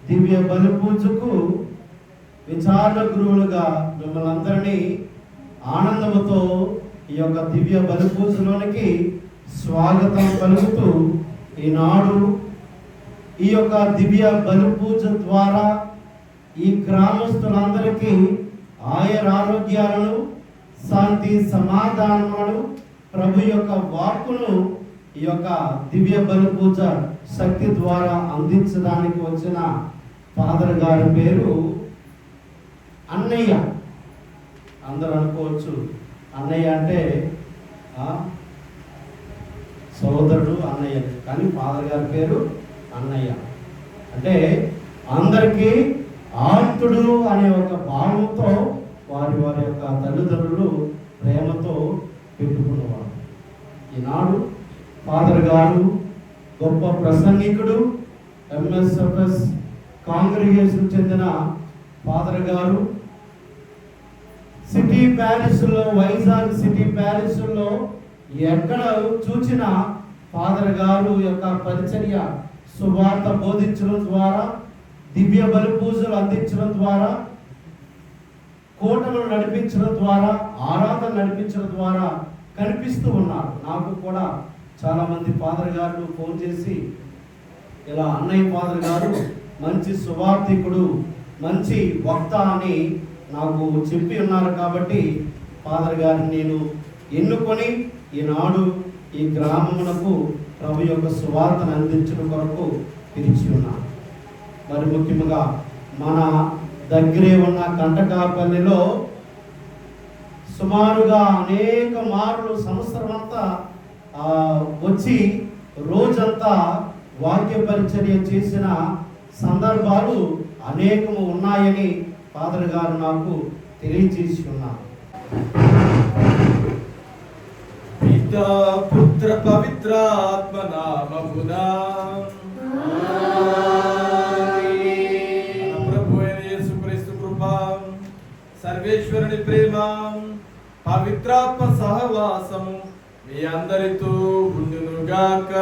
దివ్య బలి పూజకు విచారణ గురువులుగా మిమ్మల్ని అందరినీ ఆనందముతో ఈ యొక్క దివ్య బలి పూజలోనికి స్వాగతం పలుకుతూ ఈనాడు ఈ యొక్క దివ్య బలి పూజ ద్వారా ఈ గ్రామస్తులందరికీ ఆరోగ్యాలను శాంతి సమాధానములను ప్రభు యొక్క వాక్కును ఈ యొక్క దివ్య బలి పూజ శక్తి ద్వారా అందించడానికి వచ్చిన ఫాదర్ గారి పేరు అన్నయ్య. అందరూ అనుకోవచ్చు అన్నయ్య అంటే సోదరుడు అన్నయ్య, కానీ ఫాదర్ గారి పేరు అన్నయ్య. అంటే అందరికీ ఆప్తుడు అనే ఒక భావంతో వారి వారి యొక్క తల్లిదండ్రులు ప్రేమతో పెట్టుకున్నవారు. ఈనాడు ఫాదర్ గారు గొప్ప ప్రసంగికుడు, ఎంఎస్ఎఫ్ఎస్ కాంగ్రిగేషన్ చెందిన ఫాదర్ గారు సిటీ ప్యారిస్లో, వైజాగ్ సిటీ ప్యారిస్లో ఎక్కడ చూసిన ఫాదర్ గారు యొక్క పరిచర్య సువార్త బోధించడం ద్వారా, దివ్య బలి పూజలు అందించడం ద్వారా, కూటములు నడిపించడం ద్వారా, ఆరాధన నడిపించడం ద్వారా కనిపిస్తూ ఉన్నారు. నాకు కూడా చాలా మంది ఫాదర్ గారు ఫోన్ చేసి ఇలా అన్నయ్య ఫాదర్ గారు మంచి సువార్థికుడు, మంచి వక్త అని నాకు చెప్పి ఉన్నారు. కాబట్టి ఫాదర్ గారిని నేను ఎన్నుకొని ఈనాడు ఈ గ్రామమునకు ప్రభు యొక్క సువార్తను అందించడం కొరకు పిలిచి ఉన్నాను. మరి ముఖ్యంగా మన దగ్గరే ఉన్న కంటకాపల్లిలో సుమారుగా అనేక మార్లు సంవత్సరం అంతా వచ్చి రోజంతా వాక్య పరిచర్య చేసిన సందర్భాలు అనేకము ఉన్నాయని ఫాదర్ గారు నాకు తెలియజేసి ఉన్నారు. పితా పుత్ర పవిత్ర ఆత్మ నామమునా ప్రభు అయిన యేసుక్రీస్తు కృప, సర్వేశ్వరుని ప్రేమ, పవిత్రాత్మ సహవాసము మీ అందరితో ఉండునుగాక.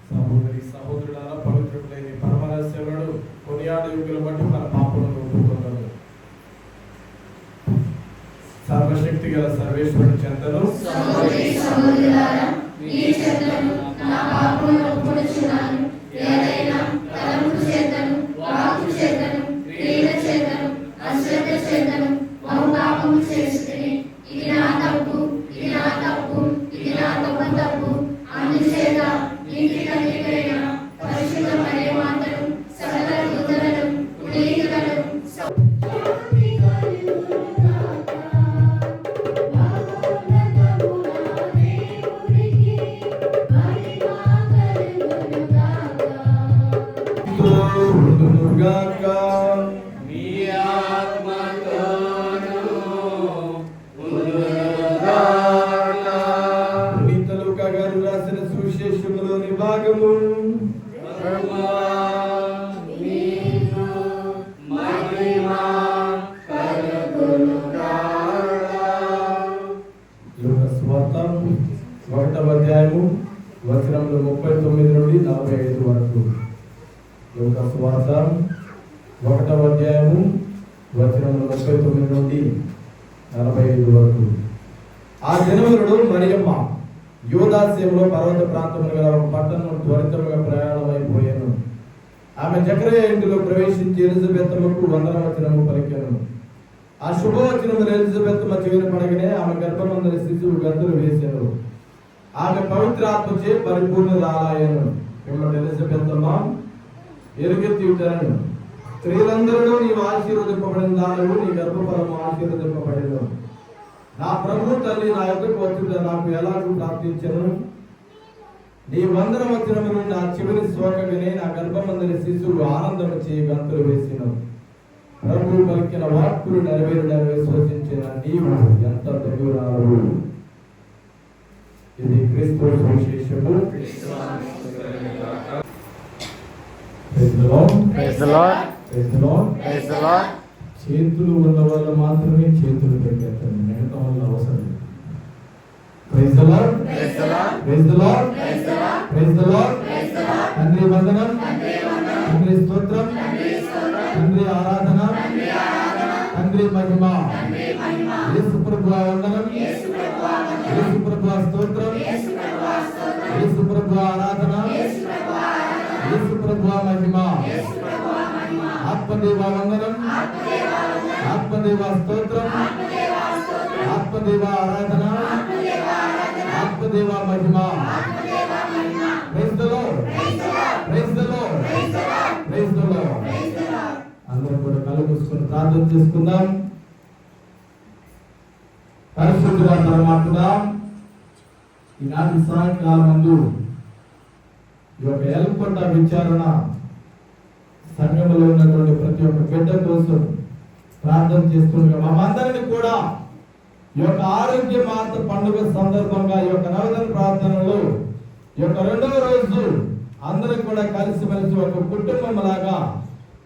సహోదరి సహోదరుల పవిత్రుడైన పరమరహస్యములను కొనియాడు యుగుల బట్టి మన పాపలను ఒప్పుకొన్నాడు. సర్వశక్తి గల సర్వేశ్వరుని చెంతను సువిశేషములోని భాగము ఒకటవ అధ్యాయము వచనములు 39 నుండి 45 వరకు. యోగా సువార్త 1వ అధ్యాయము వచనములు 39 నుండి 45 వరకు. ఆ దినములలో మరియమ్మ యూదాస్యంలో పర్వత ప్రాంతములు గల ఒక పట్టణం త్వరితముగా ప్రయాణమైపోయాను. ఆమె జకరియా ఇంటిలో ప్రవేశించి ఎలిజబెతమ్మకు వందనవచనము పలికెను. ఆ శుభవచనము ఎలిజబెతమ్మ చెవిన పడగనే ఆమె గర్భమందరి శిశువు గంతులు వేసెను. ఆమె పవిత్రాత్మచే పరిపూర్ణురాలాయెను. మిమ్మల్ని ఎలిజబెతమ్మ ఎలుగెత్తి స్త్రీలందరూ నీవు ఆశీర్వదింపబడిన దానవు, నీ గర్భఫలము ఆశీర్వదింపబడిన. నా ప్రభు తల్లి నా యొక్కకు వచ్చుట నాకు ఎలాగూ ప్రార్థించను. నీ వందనం వచ్చినప్పుడు నా చివరి శోక విని నా గర్భమందరి శిశువు ఆనందము చేయి గంతులు వేసిన. ప్రభు పలికిన వాక్కులు నెరవేరుడని విశ్వసించిన నీవు ఎంత దగ్గరావు. ఇది క్రీస్తు సువిశేషము. చేతులు ఉన్న వల్ల మాత్రమే చేతులు పెట్టేస్తాను, మిగతా వల్ల అవసరం లేదు. Praise the lord, praise the lord, praise the Lord. తండ్రి వందనం, తండ్రి స్తోత్రం, తండ్రి ఆరాధన, తండ్రి మహిమ. యేసు ప్రభువా వందనం, యేసు ప్రభువా స్తోత్రం, యేసు ప్రభువా ఆరాధన, యేసు ప్రభువా మహిమ. ఆత్మదేవా వందనం, ఆత్మదేవా స్తోత్రం, ఆత్మదేవా ఆరాధన, ఆత్మదేవా మహిమ. Praise the lord, praise the lord, praise the lord. అందరూ కూడా కళ్ళు మూసుకొని ప్రార్థన చేసుకుందాం. పరిశుద్ధుడా పరమాత్ముడా, ఈనాటి సాయంకాలం ముందు ఈ యొక్క ఎల్కొండ విచారణ సంఘంలో ఉన్నటువంటి ప్రతి ఒక్క బిడ్డ కోసం ప్రార్థన చేస్తుండగా మనందరినీ కూడా ఈ యొక్క ఆరోగ్య మాత పండుగ సందర్భంగా ఈ యొక్క నవదన ప్రార్థనలో ఈ యొక్క రెండవ రోజు అందరూ కూడా కలిసిమెలిసి ఒక కుటుంబం లాగా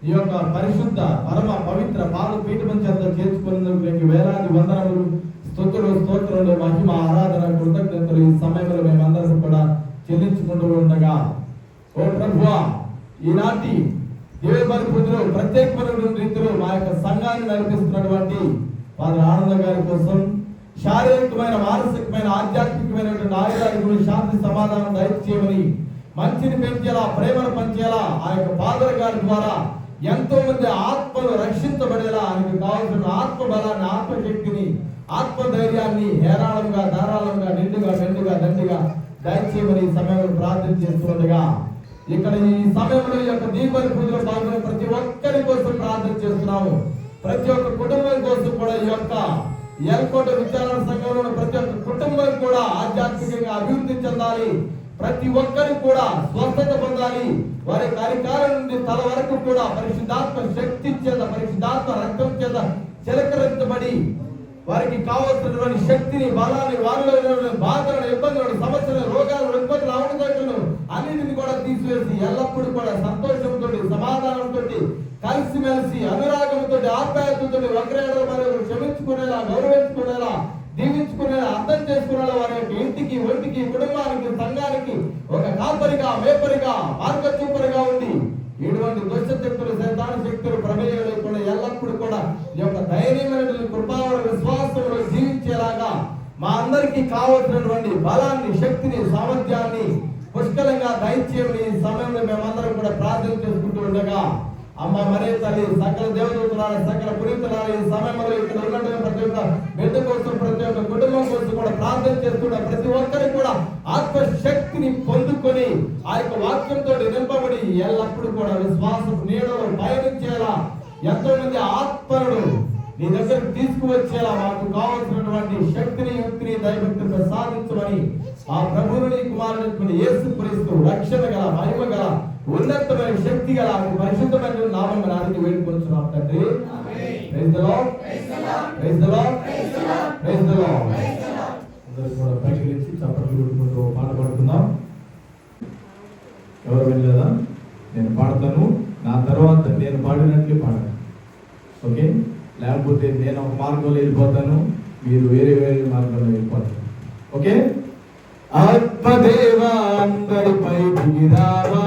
ఈ యొక్క పరిశుద్ధ పరమ పవిత్ర పాద పీఠం చెంత చేర్చుకున్నందుకు వేలాది వందనములు, స్తుతులు, స్తోత్రములు, మహిమ, ఆరాధన, కృతజ్ఞతలు ఈ సమయంలో మేమందరం కూడా చెల్లించుకుంటూ ఉండగా, ఓ ప్రభువా, ఈనాటి దేవబలి పూజలో ప్రత్యేకమైన రీతిలో మా యొక్క సంఘాన్ని నడిపిస్తున్నటువంటి ఫాదర్ ఆనంద గారి కోసం శారీరకమైన, మానసికమైన, ఆధ్యాత్మికమైనటువంటి ఆయుధాలు, శాంతి, సమాధానం దయచేయమని, మంచిని పెంచేలా, ప్రేమను పంచేలా ఆ యొక్క ఫాదర్ గారి ద్వారా ఎంతో మంది ఆత్మలు రక్షించబడేలా ఆయనకు కావాల్సిన ఆత్మ బలాన్ని, ఆత్మశక్తిని, ఆత్మధైర్యాన్ని హేరాళంగా, ధారాళంగా, నిండుగా, మెండుగా, దండిగా దయచేయమని ఈ సమయంలో ప్రార్థన చేస్తుండగా, ఇక్కడ ఈ సమయంలో ఈ యొక్క దీపావళి పూజలో పాల్గొనే ప్రతి ఒక్కరి కోసం ప్రార్థన చేస్తున్నాము. ప్రతి ఒక్క కుటుంబం కోసం కూడా ఈ యొక్క ఎల్కోట విచారణ సంఘంలో ఉన్న ప్రతి ఒక్క కుటుంబం కూడా ఆధ్యాత్మికంగా అభివృద్ధి చెందాలి. ప్రతి ఒక్కరు కూడా స్వస్థత పొందాలి. వారి కార్యకాలం నుండి తల వరకు కూడా పరిశుద్ధాత్మ శక్తి చేత, పరిశుద్ధాత్మ రక్తం చేత చిలకరించబడి వారికి కావాల్సినటువంటి శక్తిని, బలాన్ని, వారిలో బాధలను, ఇబ్బందులను, సమస్యలను, రోగాలు, ఇబ్బందులు, అవకాశాలను అన్నింటిని కూడా తీసివేసి ఎల్లప్పుడూ కూడా సంతోషంతో, సమాధానంతో, కలిసిమెలిసి, అనురాగంతో, ఆప్యాయతతో ఒకరేడో మరొకరు క్షమించుకునేలా, గౌరవించుకునేలా, దీవించుకునేలా, అర్థం చేసుకునేలా వారి యొక్క ఇంటికి, ఒంటికి, కుటుంబానికి, సంఘానికి ఒక కాపరిగా, మేపరిగా, మార్గచూపరిగా ఉండి ఇటువంటి దుష్ట శక్తులు, సైతాన శక్తులు ప్రమేయం లేకుండా ఎల్లప్పుడూ కూడా ఈ యొక్క ధైర్యమైన కృపావర విశ్వాసంలో జీవించేలాగా మా అందరికీ కావలసినటువంటి బలాన్ని, శక్తిని, సామర్థ్యాన్ని పుష్కలంగా దయచేయమని ఈ సమయంలో మేమందరం కూడా ప్రార్థన చేసుకుంటూ ఉండగా, అమ్మ మరే తల్లి, సకల దేవదూతలారా, సకల పునీతులారా, ఈ సమయంలో ఇక్కడ ఉన్నటువంటి ప్రతి ఒక్క బిడ్డ కోసం, ప్రతి ఒక్క కుటుంబం కోసం కూడా ప్రార్థన చేస్తున్న ప్రతి ఒక్కరికి కూడా ఆత్మశక్తిని పొందుకొని ఆ యొక్క వాక్యంతో నింపబడి ఎల్లప్పుడూ కూడా విశ్వాసపు నీడలో పయనించేలా, ఎంతో మంది ఆత్మలను నీ దగ్గరకు తీసుకువచ్చేలా మాకు కావాల్సినటువంటి శక్తిని, యుక్తిని, దైవక్తిని ప్రసాదించమని ఆ ప్రభువుని, కుమారుని యేసు క్రీస్తు రక్షణ గల, మహిమ గల, ఉన్నతమైన శక్తి గల పరిశుద్ధమైన నామం నాటికి వేడుకొంచున్నాం తండ్రి. Praise the lord, praise the lord, praise the lord. అందరూ కూడా పైకి చప్పట్లు కొట్టుకుంటూ పాట పాడుకుందాం. ఎవరు వెళ్ళలేదా? నేను పాడతాను, నా తర్వాత నేను పాడినట్లే పాడాలి, ఓకే? లేకపోతే నేను ఒక మార్గంలో వెళ్ళిపోతాను, మీరు వేరే వేరే మార్గంలో వెళ్ళిపోతారు, ఓకే? ఆత్మదేవా అందరిపై దిగిరావా,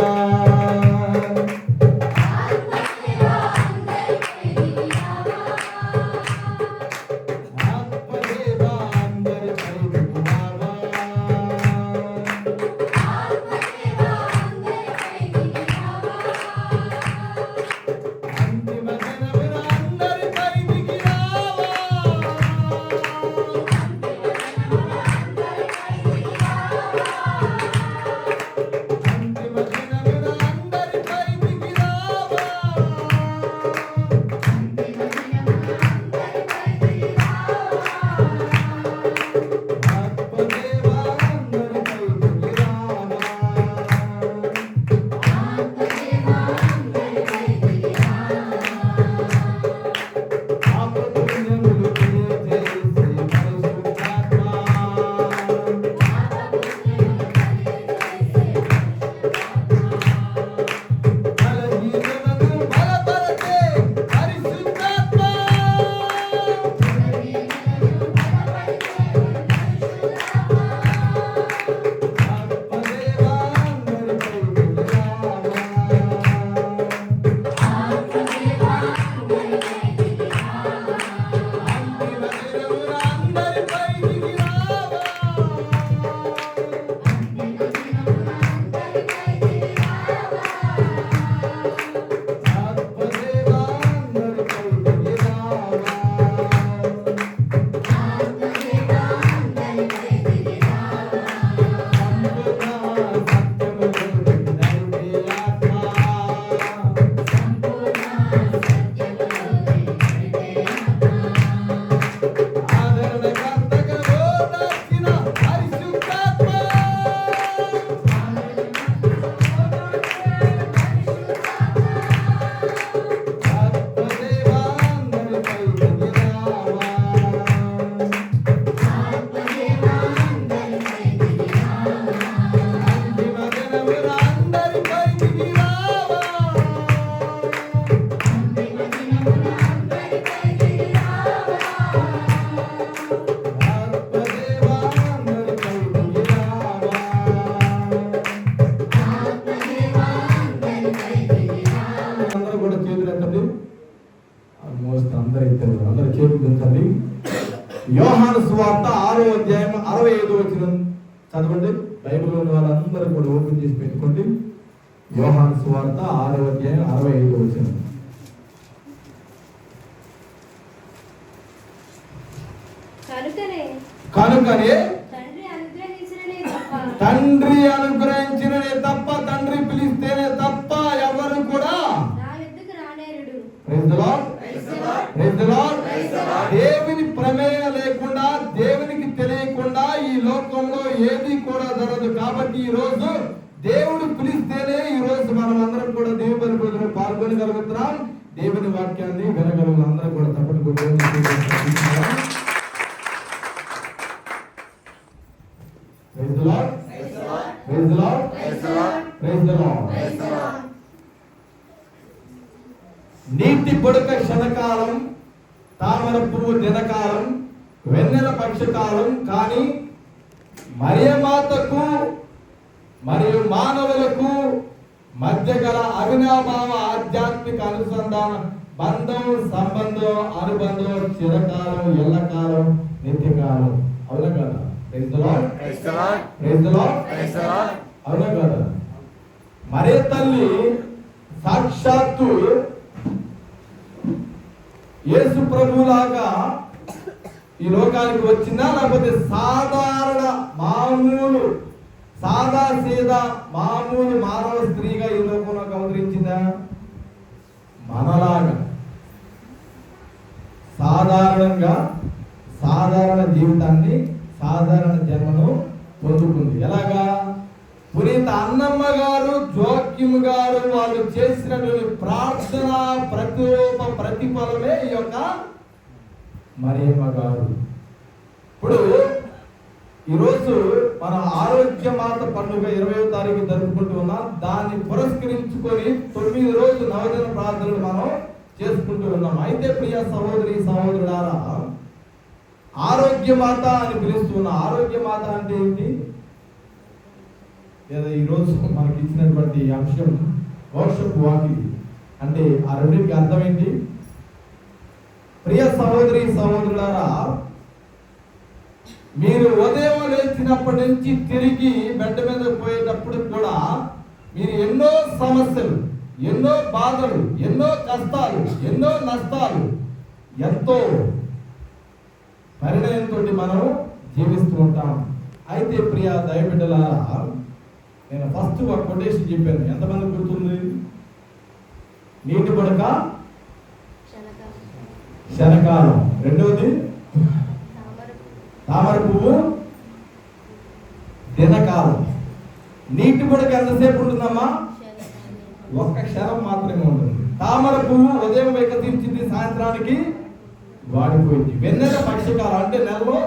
Thank you. ఇద్దరు అందరూ చేతులు. యోహాను సువార్త 6వ అధ్యాయం 65వ వచనం చదవండి. బైబిల్లో ఉన్న వాళ్ళందరూ కూడా ఓపెన్ చేసి పెట్టుకోండి. యోహాను సువార్త 6వ అధ్యాయం 65వ వచనం. కనుకనే తండ్రి అనుగ్రహించిననే తప్ప, తండ్రి పిలిస్తేనే తప్ప ఎవరు కూడా దేవుని ప్రమేయం లేకుండా, దేవునికి తెలియకుండా ఈ లోకంలో ఏది కూడా జరగదు. కాబట్టి ఈ రోజు దేవుడు పిలిస్తేనే ఈ రోజు మనం అందరం కూడా దేవుని పూజలో పాల్గొనగలుగుతున్నాం, దేవుని వాక్యాన్ని వినగలుగుతాం. అందరం కూడా తప్పని నీటి బుడక క్షణకాలం, తామర పువ్వు దినకాలం, వెన్నెల పక్షకాలం. కానీ మరియమాతకు మరియు మానవులకు మధ్య గల అవినాభావ ఆధ్యాత్మిక అనుసంధాన బంధం, సంబంధం, అనుబంధం చిరకాలం, ఎల్లకాలం, నిత్యకాలం. అవునా కదా? అవునా కదా? మరే తల్లి సాక్షాత్తు యేసు ప్రభులాగా ఈ లోకానికి వచ్చిందా, లేకపోతే సాధారణ మామూలు సాదా సీదా మామూలు మానవ స్త్రీగా ఈ లోకంలోకి అవతరించిందా? మనలాగా సాధారణంగా సాధారణ జీవితాన్ని, సాధారణ జన్మను పొందుకుంది. ఎలాగా? పునీత అన్నమ్మ గారు, జోక్యం గారు వాళ్ళు చేసినటువంటి ప్రార్థన ప్రతిఫలమే ఈ యొక్క మరియమ్మ గారు. ఇప్పుడు ఈరోజు మన ఆరోగ్య మాత పండుగ 20వ తారీఖు జరుపుకుంటూ ఉన్నాం. దాన్ని పురస్కరించుకొని 9 రోజులు నవదిన ప్రార్థనలు మనం చేసుకుంటూ ఉన్నాం. అయితే ప్రియ సహోదరి సహోదరులారా, ఆరోగ్య మాత అని పిలుస్తున్నా. ఆరోగ్య మాత అంటే ఏంటి? లేదా ఈరోజు మనకి ఇచ్చినటువంటి అంశం వర్షపు వాకి అంటే ఆ రెండింటికి అర్థం ఏంటి? ప్రియ సహోదరి సహోదరులారా, మీరు ఉదయం లేచినప్పటి నుంచి తిరిగి బెడ్ మీద పోయేటప్పుడు కూడా మీరు ఎన్నో సమస్యలు, ఎన్నో బాధలు, ఎన్నో కష్టాలు, ఎన్నో నష్టాలు, ఎంతో పరిణయంతో మనం జీవిస్తూ ఉంటాం. అయితే ప్రియ దైవబిడ్డలారా, నేను ఫస్ట్ ఒక కొటేషన్ చెప్పాను. ఎంతమంది గుర్తుంది? నీటి బుడక శనకాలం, రెండవది తామర పువ్వు దినకాలం. నీటి బుడక ఎంతసేపు ఉంటుందమ్మా? ఒక్క క్షణం మాత్రమే ఉంటుంది. తామర పువ్వు ఉదయం వికసించింది, సాయంత్రానికి వాడిపోయింది. వెన్నెల పక్షకాలం అంటే నెలలో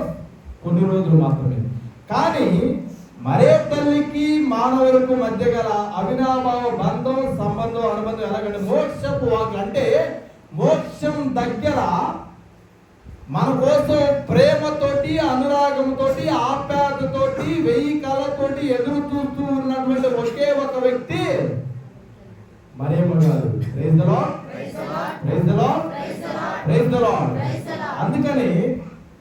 కొన్ని రోజులు మాత్రమే. కానీ మరే తల్లికి మానవులకు మధ్య గల అవినాభావ బంధం, సంబంధం, అనుబంధం ఎలాగంటే మోక్షపు వాక్లు అంటే మోక్షం దగ్గర మన కోసం ప్రేమతోటి, అనురాగంతోటి, ఆప్యాయతతోటి, 1000 కళ్ళతోటి ఎదురు చూస్తూ ఉన్నటువంటి ఒకే ఒక వ్యక్తి మరియమ్మ గారు. Praise the lord, praise the lord, praise the Lord. అందుకని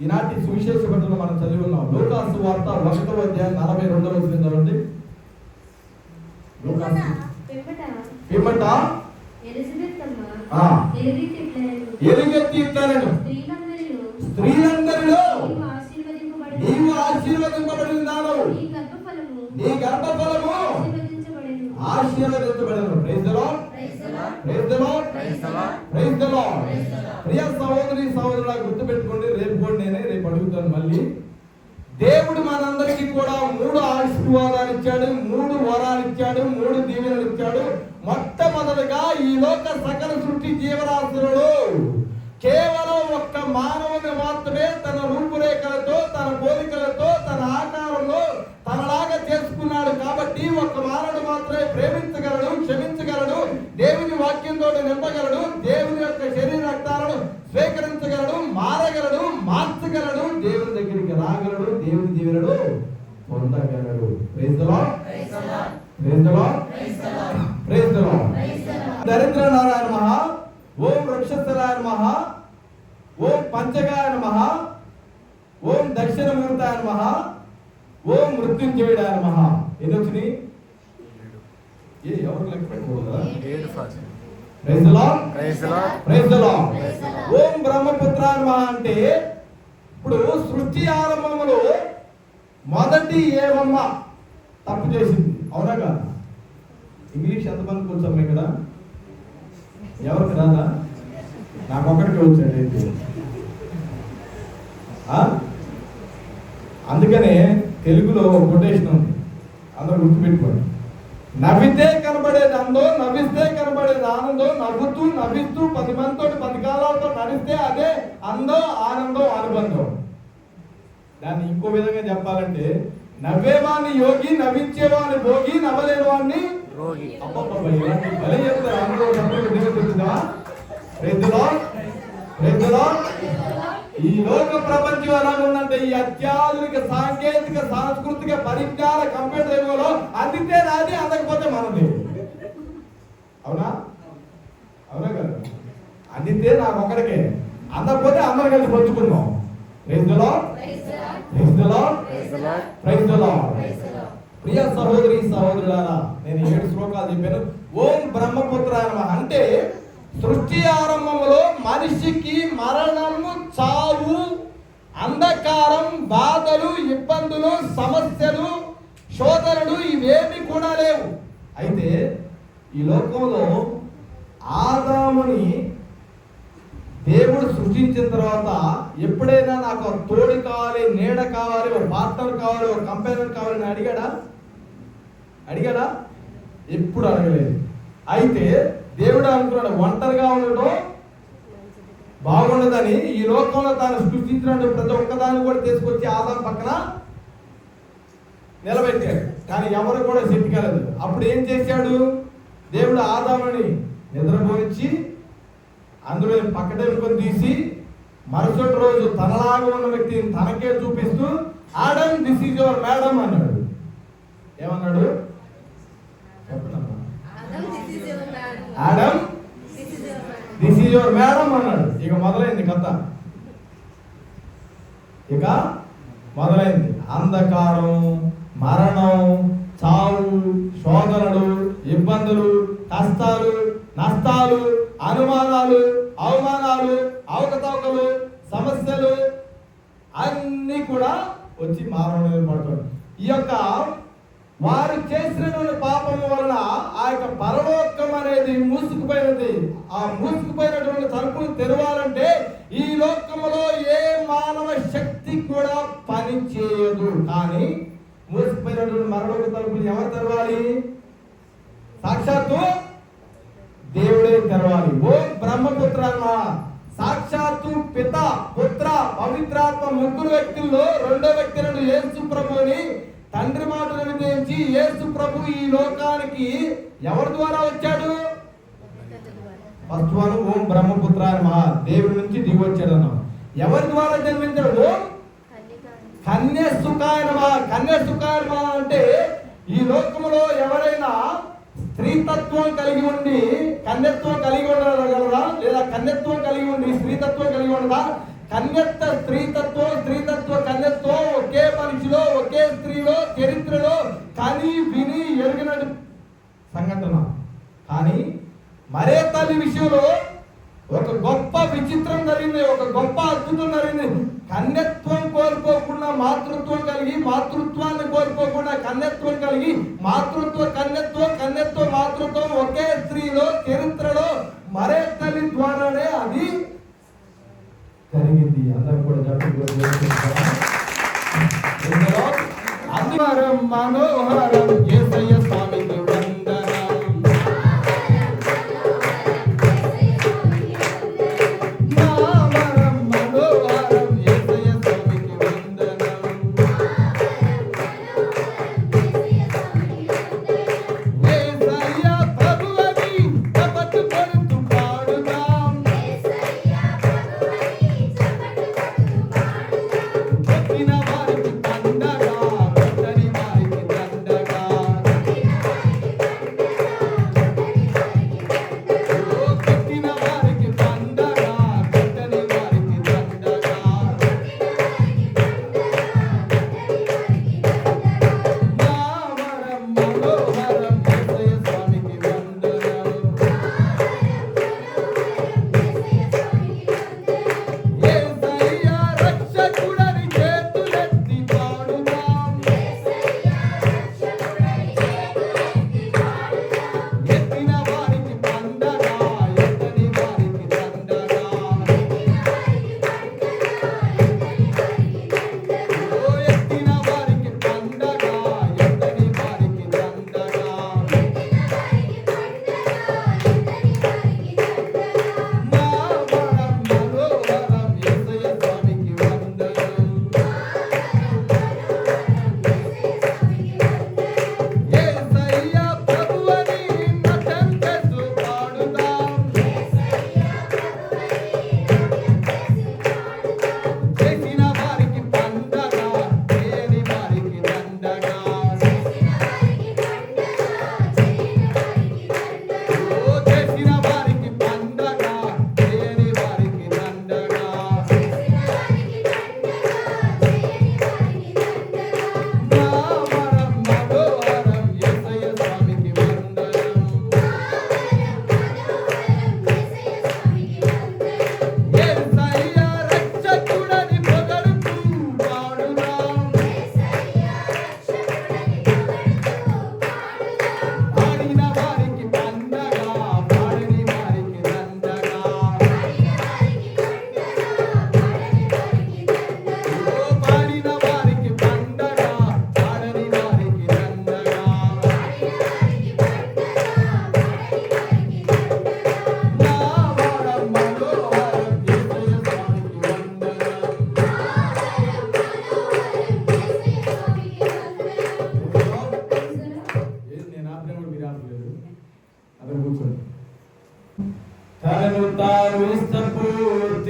ఈనాటి సువిశేష పఠనం మనం చదివి ఉన్నాం. లూకా సువార్త 1వ అధ్యాయం 42వ వచనం చదవండి. లూకా పిమ్మట ఎలుగెత్తి ఇట్లనెను, స్త్రీలందరిలో నీవు ఆశీర్వదింపబడినావు, నీ గర్భఫలము ఆశీర్వదించబడెను. Praise the lord, praise the lord, praise the lord. ప్రియ సహోదరి సహోదరులా గుర్తుపెట్టుకోండి. రేపు కూడా రేపు అడుగుతాను మళ్ళీ. దేవుడు మనందరికీ కూడా 3 ఆశీర్వాదాలు ఇచ్చాడు, 3 వరాలు ఇచ్చాడు, 3 దీవెనలు ఇచ్చాడు. మొట్టమొదటిగా ఈ లోక సకల సృష్టి జీవరాశులలో కేవలం ఒక్క మానవుని మాత్రమే తన రూపురేఖలతో, తన పోలికలతో, తన ఆకారంలో తనలాగా చేసుకున్నాడు. కాబట్టి ఒక్క మానవుడు మాత్రమే ప్రేమించగలడు, క్షమించగలడు, దేవుని వాక్యంతో నింపగలడు, దేవుని యొక్క శరీర రక్తాలను స్వీకరించగలడు, మారగలడు, మార్చగలడు, దేవుని దగ్గరికి రాగలడు, దేవుని దీవెనలు పొందగలడు. Praise the lord, praise the lord, praise the lord, praise the lord. దరిద్ర నారాయణ మహా, ఓం రక్షస్థలాయ మహా, పంచగాయ నమః, ఓం దక్షిణమూర్తాయ నమః, ఓం మృత్యుంజయుడాయ నమః. ఎన్ని వచ్చినాయి? ఎవరు లెక్క పెట్టుకోదా? Praise the lord, praise the lord. ఓం బ్రహ్మపుత్రాయ నమః అంటే ఇప్పుడు సృష్టి ఆరంభంలో మొదటి ఏవమ్మ తప్పు చేసింది, అవునా కదా? ఇంగ్లీష్ ఎంతమందికి వచ్చాము ఇక్కడ? ఎవరికి రాదా? నాకు ఒకరికి వచ్చాడు అయితే. అందుకనే తెలుగులో కొటేషన్ ఉంది, అందరూ గుర్తుపెట్టుకోండి. నవ్వితే కనబడేది అందం, నవ్విస్తే కనబడేది ఆనందం, నవ్వుతూ నవ్విస్తూ 10 మందితో 10 కాలాలతో నడిస్తే అదే అందం, ఆనందం, అనుబంధం. దాన్ని ఇంకో విధంగా చెప్పాలంటే నవ్వేవాడిని యోగి, నవ్వించేవాడిని భోగి, నవ్వలేని వాడిని రోగి. ఈ లోక ప్రపంచం ఎలా ఉందంటే ఈ అత్యాధునిక సాంకేతిక సాంస్కృతిక పరిజ్ఞాన కంప్యూటర్ యుగంలో అందితే నాది, అందకపోతే మనది. అవునా? అవునా కదా? అందితే నాకు ఒకరికే, అందకపోతే అందరం కలిసి పంచుకుందాం. Praise the lord, praise the lord, praise the lord. ప్రియ సహోదరి సహోదరులారా, నేను 7 శ్లోకాలు చెప్పాను. ఓం బ్రహ్మపుత్రాయ నమః అంటే సృష్టి ఆరంభంలో మనిషికి మరణము, చావు, అంధకారం, బాధలు, ఇబ్బందులు, సమస్యలు, శోధనలు ఇవేమి కూడా లేవు. అయితే ఈ లోకంలో ఆదాముని దేవుడు సృష్టించిన తర్వాత ఎప్పుడైనా నాకు తోడి కావాలి, నీడ కావాలి, ఒక పార్ట్నర్ కావాలి, ఒక కంపెనీర్ కావాలని అడిగాడా? ఎప్పుడు అడగలేదు. అయితే దేవుడు అనుకున్నాడు ఒంటరిగా ఉండడం బాగుండదని ఈ లోకంలో తాను సృష్టించినట్టు ప్రతి ఒక్కదాన్ని కూడా తీసుకొచ్చి ఆదాం పక్కన నిలబెట్టాడు. కానీ ఎవరు కూడా సెట్ కాలేదు. అప్పుడు ఏం చేశాడు? దేవుడు ఆదాముని నిద్రపోనిచ్చి అందులో పక్కటెరుకొని తీసి మరుసటి రోజు తనలాగా ఉన్న వ్యక్తిని తనకే చూపిస్తూ Adam this is your madam అన్నాడు. ఏమన్నాడు? Adam this is your madam అన్నాడు. ఇక మొదలైంది కథ. అంధకారం, మరణం, చావు, శోధనలు, ఇబ్బందులు, కష్టాలు, నష్టాలు, అనుమానాలు, అవమానాలు, అవకతవకలు, సమస్యలు అన్ని కూడా వచ్చి మానవుని పడుతుంది. ఈ యొక్క వారు చేసినటువంటి పాపం వలన ఆ యొక్క పరలోకం అనేది మూసుకుపోయినది. ఆ మూసుకుపోయినటువంటి తలుపులు తెరవాలంటే ఈ లోకంలో ఏ మానవ శక్తి కూడా పని చేయదు. కానీ మూసుకుపోయినటువంటి మరొక తలుపులు ఎవరు తెరవాలి? సాక్షాత్తు దేవుడే తెరవాలి. ఓ బ్రహ్మపుత్ర సాక్షాత్తు పిత, పుత్ర, పవిత్రాత్మ ముగ్గురు వ్యక్తుల్లో రెండో వ్యక్తి యేసు ప్రభుని తండ్రి మాటను విధించి యేసు ప్రభు ఈ లోకానికి ఎవరి ద్వారా వచ్చాడు? ఫస్ట్ వన్ ఓం బ్రహ్మపుత్ర దేవుడి నుంచి దిగి వచ్చాడు అన్నాం. ఎవరి ద్వారా జన్మించాడు? ఓం కన్యసుకాయ నమః. కన్యసుకాయ నమః అంటే ఈ లోకంలో ఎవరైనా స్త్రీతత్వం కలిగి ఉండి కన్యత్వం కలిగి ఉండగలరా? లేదా కన్యత్వం కలిగి ఉండి స్త్రీతత్వం కలిగి ఉండదా? కన్యత్వ స్త్రీతత్వం, స్త్రీతత్వ కన్యత్వం ఒకే మనిషిలో, ఒకే స్త్రీలో, చరిత్రలో కని విని ఎరిగిన సంఘటన. కానీ మరే తల్లి విషయంలో ఒక గొప్ప విచిత్రం జరిగింది, ఒక గొప్ప అద్భుతం జరిగింది. కన్యత్వం కోల్పోకుండా మాతృత్వం కలిగి, మాతృత్వాన్ని కోల్పోకుండా కన్యత్వం కలిగి, మాతృత్వ కన్యత్వం, కన్యత్వ మాతృత్వం ఒకే స్త్రీలో చరిత్రలో మరే తల్లి ద్వారానే అది జరిగింది. అందరూ కూడా అందువరం మనోహరం యేసయ్య స్వామికి వందనం. నామరం మనోహరం యేసయ్య స్వామికి వందనం. యేసయ్య ప్రభువని చప్పట్లు కొడుతూ పాడుదాం. కొట్టిన వారికి దండగా, కొట్టని వారికి దండగా.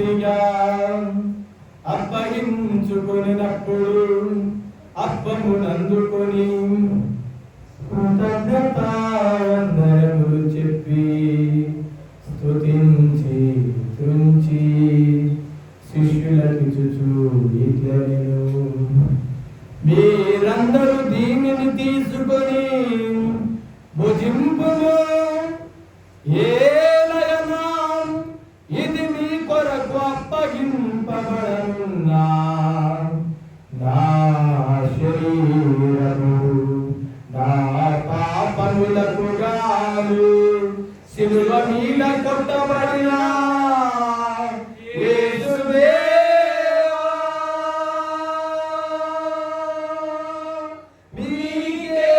పూర్తిగా అప్పగించుకొనినప్పుడు అప్పమునందుకొని కృతజ్ఞతావందనములు చెప్పి స్తుతించి త్రుంచి శిష్యులకిచ్చుచు ఇట్లనెను, మీరందరూ దీనిని తీసుకొని భుజింపుము, ఏలయనా ఇది మీ కొరకు అప్పగింపబడనున్న నా శరీరము, నా పాపములకు గాను శిలువ మీద కొట్టబడిన యేసుదేవా మీకే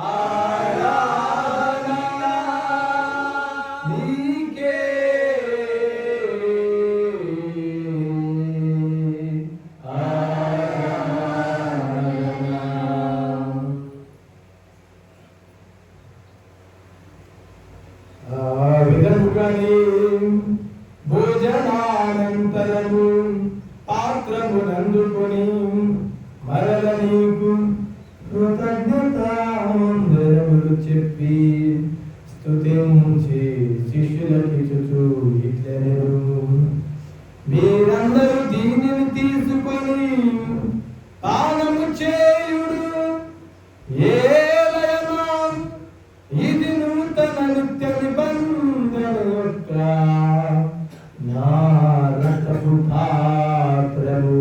ఆరాధన, మీకే భోజనానంతరము పాత్రమునందుకొని మరల నీకు కృతజ్ఞతావందనములు చెప్పి స్తుతించి శిష్యులకిచ్చుచు ఇట్లనెను, మీరందరూ దీనిని తీసుకొని పానము చేయుడు, ఏలయనా ఇది నూతన నిత్య నిబంధన యొక్క నా రక్తపు పాత్రము,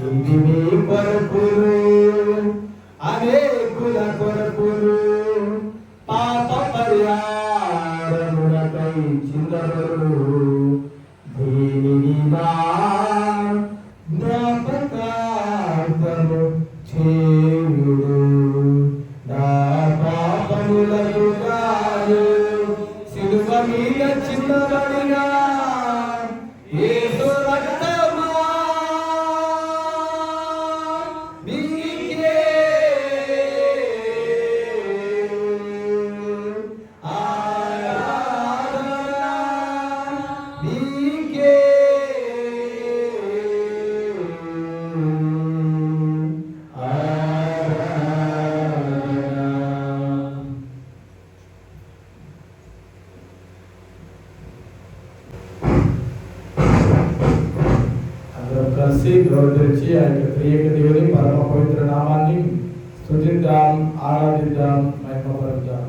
ఇది మీ కొరకును అనేకుల కొరకును పాప పరిహారములకై చిందబడు, దీనిని నా జ్ఞాపకార్థము చేయుడు. నా పాపములకు గాను శిలువ మీద చిందబడిన యేసు రక్తమా మీకే ఆరాధన, మీకే కలిసి గౌరవించి ఆ యొక్క ప్రియక దేవుని పరమ పవిత్ర నామాన్ని స్తుతిద్దాం, ఆరాధిద్దాం, మహిమపరుద్దాం.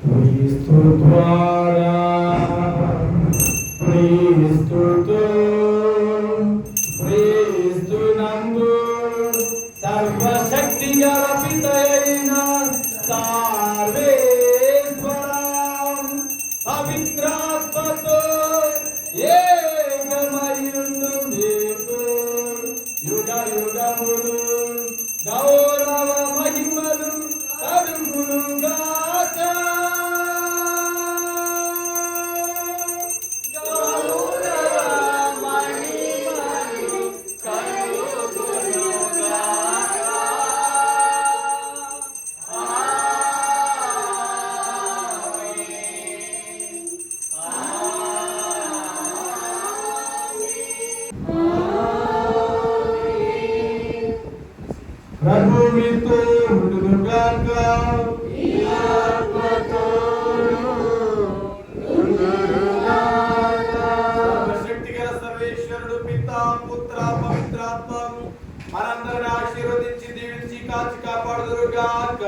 క్రీస్తు ద్వారా క్రీస్తుతో క్రీస్తునందు సర్వశక్తి గల పితయైన సర్వేశ్వర పవిత్రాత్మతో ఏకమయుండు నీకు యుగ యుగములు గౌరవ మహిమలు కలుగును గాక. ప్రభు మీతో ఉండును గాక. సర్వశక్తిగల సర్వేశ్వరుడు పితా పుత్ర పవిత్రాత్మ మనందరిని ఆశీర్వదించి దీవించి కాచి కాపాడుదురు గాక.